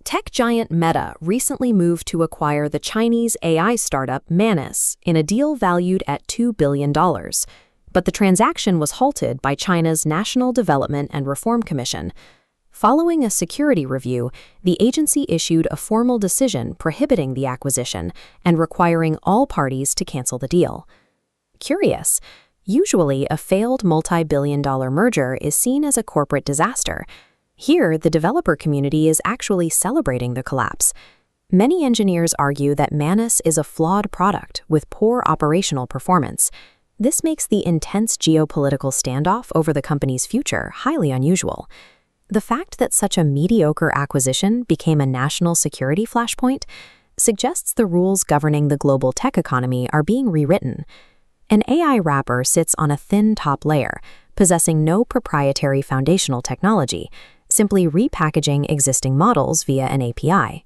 Tech giant Meta recently moved to acquire the Chinese AI startup Manus in a deal valued at $2 billion. But the transaction was halted by China's National Development and Reform Commission. Following a security review, the agency issued a formal decision prohibiting the acquisition and requiring all parties to cancel the deal. Curious. Usually, a failed multi-billion-dollar merger is seen as a corporate disaster. Here, the developer community is actually celebrating the collapse. Many engineers argue that Manus is a flawed product with poor operational performance. This makes the intense geopolitical standoff over the company's future highly unusual. The fact that such a mediocre acquisition became a national security flashpoint suggests the rules governing the global tech economy are being rewritten. An AI wrapper sits on a thin top layer, possessing no proprietary foundational technology, simply repackaging existing models via an API.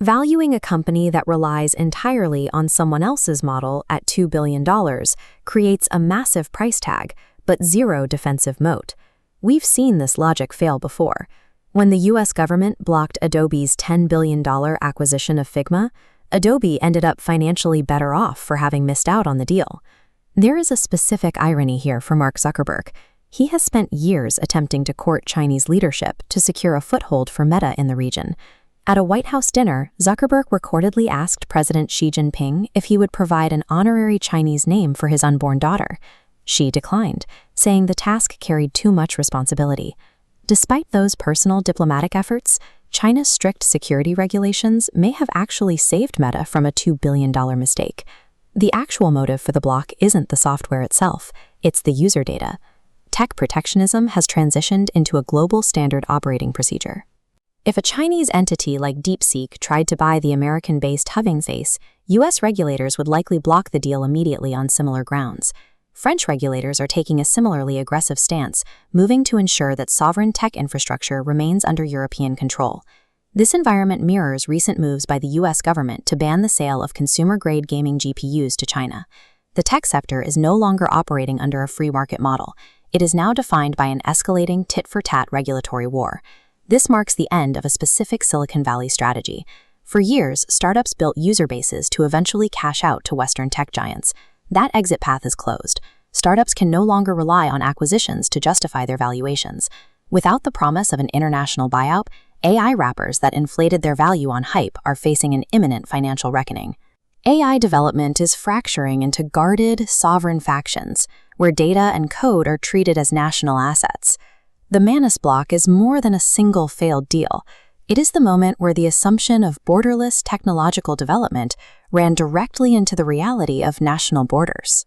Valuing a company that relies entirely on someone else's model at $2 billion creates a massive price tag, but zero defensive moat. We've seen this logic fail before. When the US government blocked Adobe's $10 billion acquisition of Figma, Adobe ended up financially better off for having missed out on the deal. There is a specific irony here for Mark Zuckerberg. He has spent years attempting to court Chinese leadership to secure a foothold for Meta in the region. At a White House dinner, Zuckerberg recordedly asked President Xi Jinping if he would provide an honorary Chinese name for his unborn daughter. Xi declined, saying the task carried too much responsibility. Despite those personal diplomatic efforts, China's strict security regulations may have actually saved Meta from a $2 billion mistake. The actual motive for the block isn't the software itself, it's the user data. Tech protectionism has transitioned into a global standard operating procedure. If a Chinese entity like DeepSeek tried to buy the American-based Hugging Face, US regulators would likely block the deal immediately on similar grounds. French regulators are taking a similarly aggressive stance, moving to ensure that sovereign tech infrastructure remains under European control. This environment mirrors recent moves by the US government to ban the sale of consumer-grade gaming GPUs to China. The tech sector is no longer operating under a free market model. It is now defined by an escalating tit-for-tat regulatory war. This marks the end of a specific Silicon Valley strategy. For years, startups built user bases to eventually cash out to Western tech giants. That exit path is closed. Startups can no longer rely on acquisitions to justify their valuations. Without the promise of an international buyout, AI wrappers that inflated their value on hype are facing an imminent financial reckoning. AI development is fracturing into guarded, sovereign factions, where data and code are treated as national assets. The Manus block is more than a single failed deal. It is the moment where the assumption of borderless technological development ran directly into the reality of national borders.